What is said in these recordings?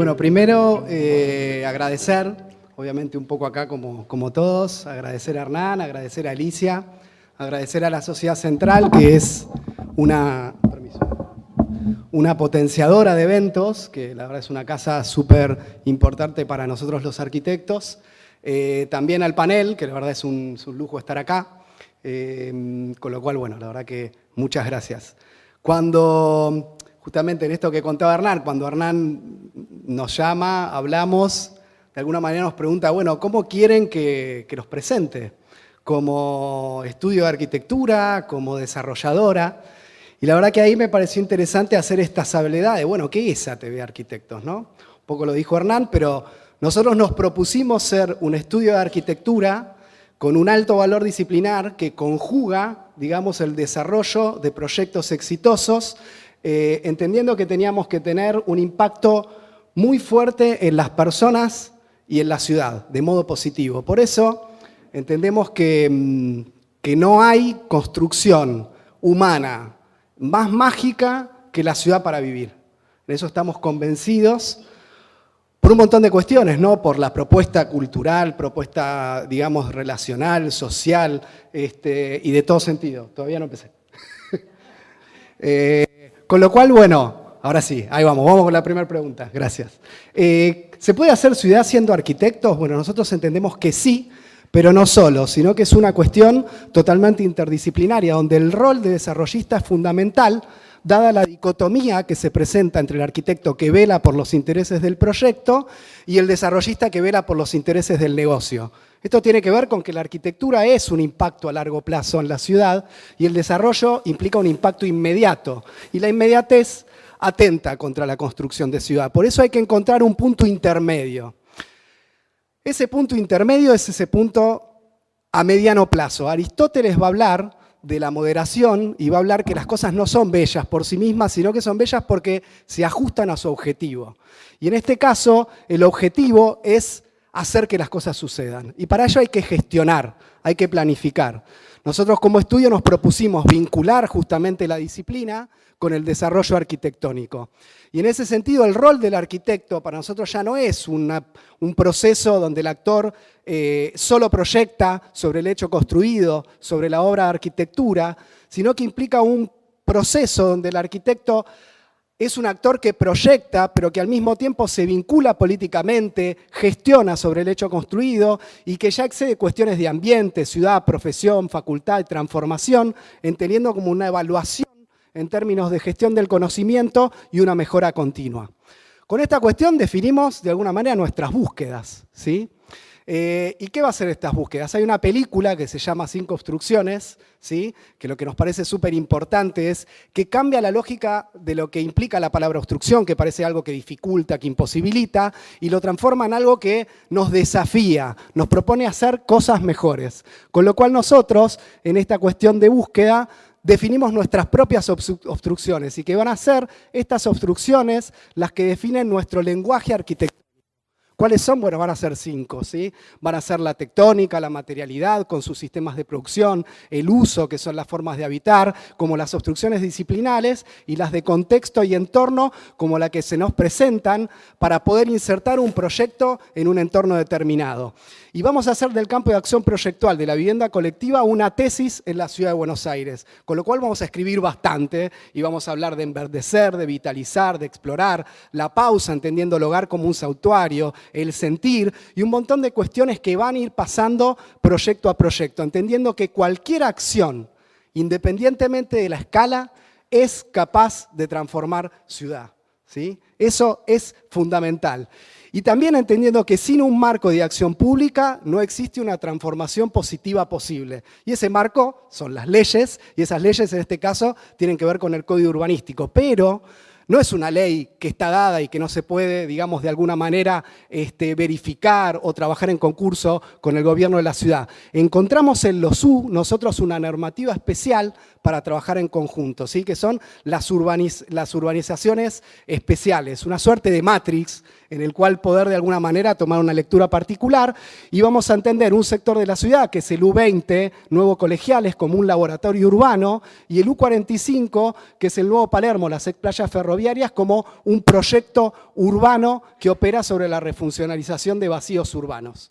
Bueno, primero agradecer, obviamente un poco acá como todos, agradecer a Hernán, agradecer a Alicia, agradecer a la Sociedad Central, que es una potenciadora de eventos, que la verdad es una casa súper importante para nosotros los arquitectos. También al panel, que la verdad es un lujo estar acá. Con lo cual, bueno, la verdad que muchas gracias. Cuando, justamente en esto que contaba Hernán, cuando Hernán nos llama, hablamos, de alguna manera nos pregunta, bueno, ¿cómo quieren que los presente? Como estudio de arquitectura, como desarrolladora. Y la verdad que ahí me pareció interesante hacer esta salvedad de, bueno, ¿qué es ATV Arquitectos, no? Un poco lo dijo Hernán, pero nosotros nos propusimos ser un estudio de arquitectura con un alto valor disciplinar que conjuga, digamos, el desarrollo de proyectos exitosos, entendiendo que teníamos que tener un impacto muy fuerte en las personas y en la ciudad, de modo positivo. Por eso entendemos que no hay construcción humana más mágica que la ciudad para vivir. En eso estamos convencidos. Por un montón de cuestiones, ¿no? Por la propuesta cultural, propuesta, digamos, relacional, social, y de todo sentido. Todavía no empecé. Con lo cual, bueno, ahora sí, ahí vamos con la primera pregunta. Gracias. ¿Se puede hacer ciudad siendo arquitectos? Bueno, nosotros entendemos que sí, pero no solo, sino que es una cuestión totalmente interdisciplinaria, donde el rol de desarrollista es fundamental, dada la dicotomía que se presenta entre el arquitecto que vela por los intereses del proyecto y el desarrollista que vela por los intereses del negocio. Esto tiene que ver con que la arquitectura es un impacto a largo plazo en la ciudad y el desarrollo implica un impacto inmediato. Y la inmediatez atenta contra la construcción de ciudad. Por eso hay que encontrar un punto intermedio. Ese punto intermedio es ese punto a mediano plazo. Aristóteles va a hablar de la moderación y va a hablar que las cosas no son bellas por sí mismas, sino que son bellas porque se ajustan a su objetivo. Y en este caso, el objetivo es hacer que las cosas sucedan. Y para ello hay que gestionar, hay que planificar. Nosotros como estudio nos propusimos vincular justamente la disciplina con el desarrollo arquitectónico. Y en ese sentido, el rol del arquitecto para nosotros ya no es un proceso donde el actor solo proyecta sobre el hecho construido, sobre la obra de arquitectura, sino que implica un proceso donde el arquitecto es un actor que proyecta, pero que al mismo tiempo se vincula políticamente, gestiona sobre el hecho construido y que ya excede cuestiones de ambiente, ciudad, profesión, facultad y transformación, entendiendo como una evaluación en términos de gestión del conocimiento y una mejora continua. Con esta cuestión definimos de alguna manera nuestras búsquedas, ¿sí? ¿Y qué va a ser estas búsquedas? Hay una película que se llama Sin Construcciones, ¿sí? Que lo que nos parece súper importante es que cambia la lógica de lo que implica la palabra obstrucción, que parece algo que dificulta, que imposibilita, y lo transforma en algo que nos desafía, nos propone hacer cosas mejores. Con lo cual nosotros, en esta cuestión de búsqueda, definimos nuestras propias obstrucciones y que van a ser estas obstrucciones las que definen nuestro lenguaje arquitectónico. ¿Cuáles son? Bueno, van a ser 5, ¿sí? Van a ser la tectónica, la materialidad, con sus sistemas de producción, el uso, que son las formas de habitar, como las obstrucciones disciplinales, y las de contexto y entorno, como la que se nos presentan para poder insertar un proyecto en un entorno determinado. Y vamos a hacer del campo de acción proyectual de la vivienda colectiva una tesis en la Ciudad de Buenos Aires, con lo cual vamos a escribir bastante y vamos a hablar de enverdecer, de vitalizar, de explorar, la pausa, entendiendo el hogar como un santuario, el sentir y un montón de cuestiones que van a ir pasando proyecto a proyecto, entendiendo que cualquier acción, independientemente de la escala, es capaz de transformar ciudad, ¿sí? Eso es fundamental. Y también entendiendo que sin un marco de acción pública no existe una transformación positiva posible. Y ese marco son las leyes, y esas leyes en este caso tienen que ver con el código urbanístico, pero no es una ley que está dada y que no se puede, digamos, de alguna manera verificar o trabajar en concurso con el gobierno de la ciudad. Encontramos en los U nosotros una normativa especial para trabajar en conjunto, ¿sí? Que son las urbanizaciones especiales, una suerte de matrix en el cual poder de alguna manera tomar una lectura particular y vamos a entender un sector de la ciudad que es el U20, Nuevo Colegiales, como un laboratorio urbano, y el U45, que es el Nuevo Palermo, las playas ferroviarias, como un proyecto urbano que opera sobre la refuncionalización de vacíos urbanos.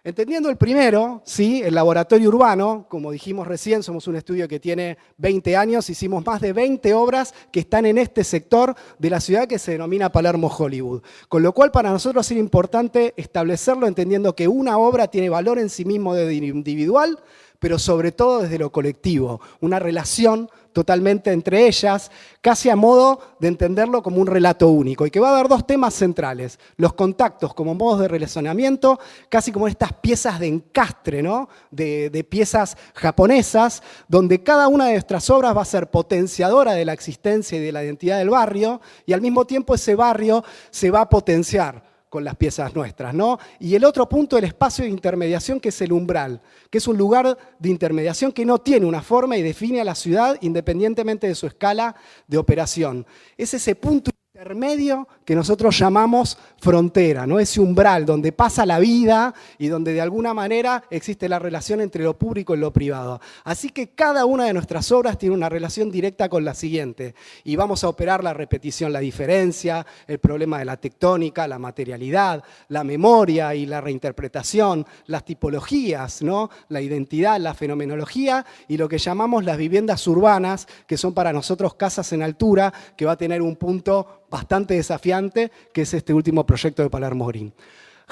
Entendiendo el primero, ¿sí? El laboratorio urbano, como dijimos recién, somos un estudio que tiene 20 años, hicimos más de 20 obras que están en este sector de la ciudad que se denomina Palermo Hollywood. Con lo cual para nosotros es importante establecerlo entendiendo que una obra tiene valor en sí mismo de individual, pero sobre todo desde lo colectivo, una relación totalmente entre ellas, casi a modo de entenderlo como un relato único, y que va a haber dos temas centrales, los contactos como modos de relacionamiento, casi como estas piezas de encastre, ¿no? de piezas japonesas, donde cada una de nuestras obras va a ser potenciadora de la existencia y de la identidad del barrio, y al mismo tiempo ese barrio se va a potenciar con las piezas nuestras, ¿no? Y el otro punto, el espacio de intermediación, que es el umbral, que es un lugar de intermediación que no tiene una forma y define a la ciudad independientemente de su escala de operación. Es ese punto intermedio que nosotros llamamos frontera, ¿no? Ese umbral donde pasa la vida y donde de alguna manera existe la relación entre lo público y lo privado. Así que cada una de nuestras obras tiene una relación directa con la siguiente y vamos a operar la repetición, la diferencia, el problema de la tectónica, la materialidad, la memoria y la reinterpretación, las tipologías, ¿no? La identidad, la fenomenología y lo que llamamos las viviendas urbanas, que son para nosotros casas en altura, que va a tener un punto bastante desafiante, que es este último proyecto de Palermo Green.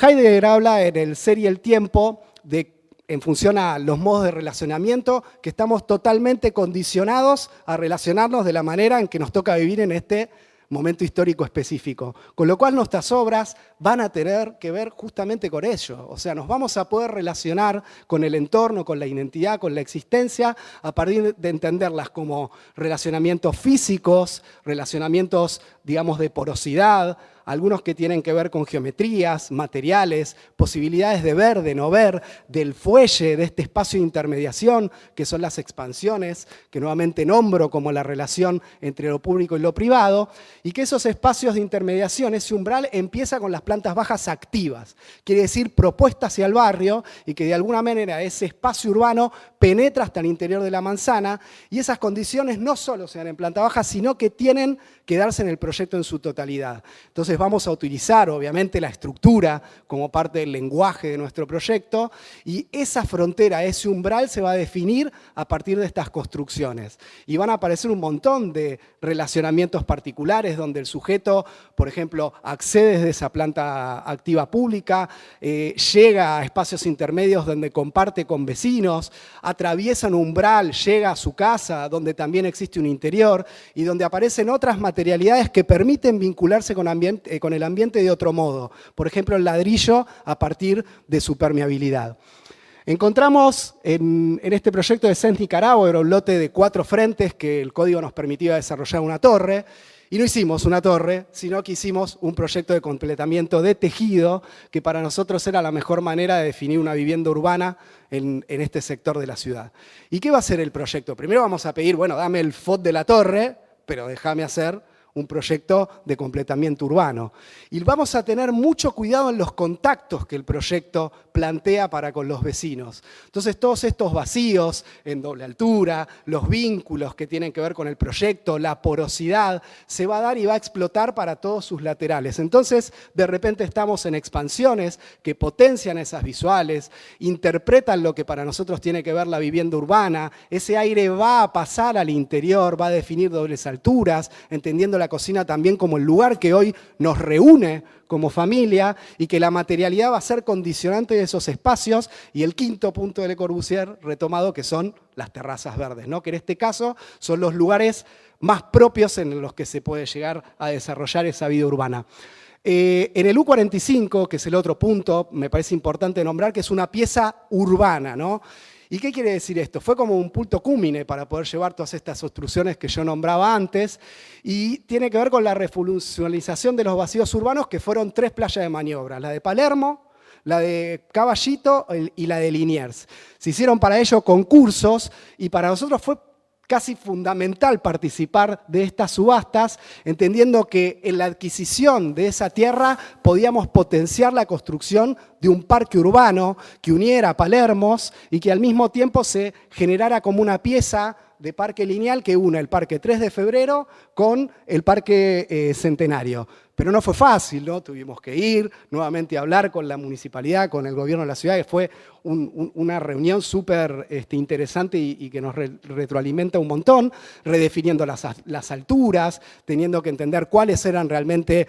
Heidegger habla en el Ser y el Tiempo, en función a los modos de relacionamiento, que estamos totalmente condicionados a relacionarnos de la manera en que nos toca vivir en este momento histórico específico. Con lo cual nuestras obras van a tener que ver justamente con ello. O sea, nos vamos a poder relacionar con el entorno, con la identidad, con la existencia, a partir de entenderlas como relacionamientos físicos, relacionamientos, digamos, de porosidad, algunos que tienen que ver con geometrías, materiales, posibilidades de ver, de no ver, del fuelle, de este espacio de intermediación, que son las expansiones, que nuevamente nombro como la relación entre lo público y lo privado, y que esos espacios de intermediación, ese umbral, empieza con las plantas bajas activas, quiere decir propuesta hacia el barrio, y que de alguna manera ese espacio urbano penetra hasta el interior de la manzana, y esas condiciones no solo se dan en planta baja, sino que tienen que darse en el proyecto en su totalidad. Entonces vamos a utilizar, obviamente, la estructura como parte del lenguaje de nuestro proyecto y esa frontera, ese umbral se va a definir a partir de estas construcciones. Y van a aparecer un montón de relacionamientos particulares donde el sujeto, por ejemplo, accede desde esa planta activa pública, llega a espacios intermedios donde comparte con vecinos, atraviesa un umbral, llega a su casa donde también existe un interior y donde aparecen otras materialidades que permiten vincularse con el ambiente de otro modo. Por ejemplo, el ladrillo a partir de su permeabilidad. Encontramos en este proyecto de CENS Nicaragua, era un lote de 4 frentes que el código nos permitía desarrollar una torre, y no hicimos una torre, sino que hicimos un proyecto de completamiento de tejido, que para nosotros era la mejor manera de definir una vivienda urbana en este sector de la ciudad. ¿Y qué va a ser el proyecto? Primero vamos a pedir, bueno, dame el FOT de la torre, pero déjame hacer un proyecto de completamiento urbano. Y vamos a tener mucho cuidado en los contactos que el proyecto plantea para con los vecinos. Entonces, todos estos vacíos en doble altura, los vínculos que tienen que ver con el proyecto, la porosidad, se va a dar y va a explotar para todos sus laterales. Entonces, de repente estamos en expansiones que potencian esas visuales, interpretan lo que para nosotros tiene que ver la vivienda urbana, ese aire va a pasar al interior, va a definir dobles alturas, entendiendo la cocina también como el lugar que hoy nos reúne como familia y que la materialidad va a ser condicionante de esos espacios. Y el quinto punto de Le Corbusier retomado, que son las terrazas verdes, ¿no? Que en este caso son los lugares más propios en los que se puede llegar a desarrollar esa vida urbana. En el U45, que es el otro punto, me parece importante nombrar que es una pieza urbana, ¿no? ¿Y qué quiere decir esto? Fue como un punto cúmine para poder llevar todas estas obstrucciones que yo nombraba antes y tiene que ver con la refuncionalización de los vacíos urbanos, que fueron 3 playas de maniobra, la de Palermo, la de Caballito y la de Liniers. Se hicieron para ello concursos y para nosotros fue casi fundamental participar de estas subastas, entendiendo que en la adquisición de esa tierra podíamos potenciar la construcción de un parque urbano que uniera a Palermos y que al mismo tiempo se generara como una pieza de parque lineal que une el Parque 3 de Febrero con el Parque Centenario. Pero no fue fácil, ¿no? Tuvimos que ir nuevamente a hablar con la municipalidad, con el gobierno de la ciudad, que fue una reunión súper interesante y que nos retroalimenta un montón, redefiniendo las alturas, teniendo que entender cuáles eran realmente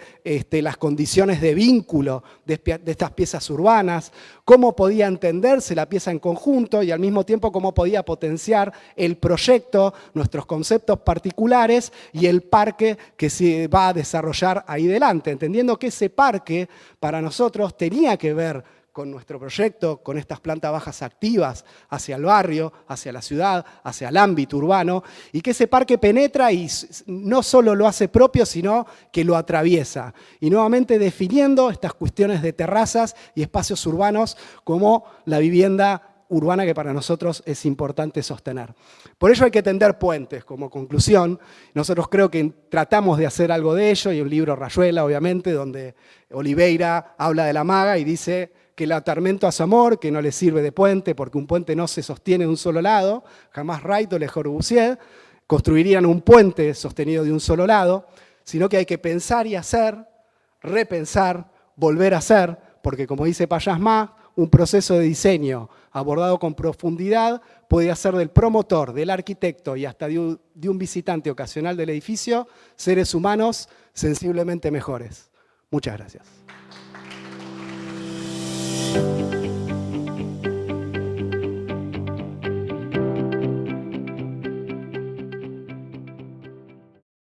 las condiciones de vínculo de estas piezas urbanas, cómo podía entenderse la pieza en conjunto y al mismo tiempo cómo podía potenciar el proyecto, nuestros conceptos particulares y el parque que se va a desarrollar ahí delante, entendiendo que ese parque para nosotros tenía que ver con nuestro proyecto, con estas plantas bajas activas hacia el barrio, hacia la ciudad, hacia el ámbito urbano, y que ese parque penetra y no solo lo hace propio, sino que lo atraviesa. Y nuevamente definiendo estas cuestiones de terrazas y espacios urbanos como la vivienda urbana que para nosotros es importante sostener. Por ello hay que tender puentes como conclusión. Nosotros creo que tratamos de hacer algo de ello, y un libro Rayuela, obviamente, donde Oliveira habla de la maga y dice que el atarmento a su amor, que no le sirve de puente, porque un puente no se sostiene de un solo lado, jamás Wright o Le Corbusier construirían un puente sostenido de un solo lado, sino que hay que pensar y hacer, repensar, volver a hacer, porque como dice Payasma, un proceso de diseño abordado con profundidad puede hacer del promotor, del arquitecto y hasta de un visitante ocasional del edificio seres humanos sensiblemente mejores. Muchas gracias.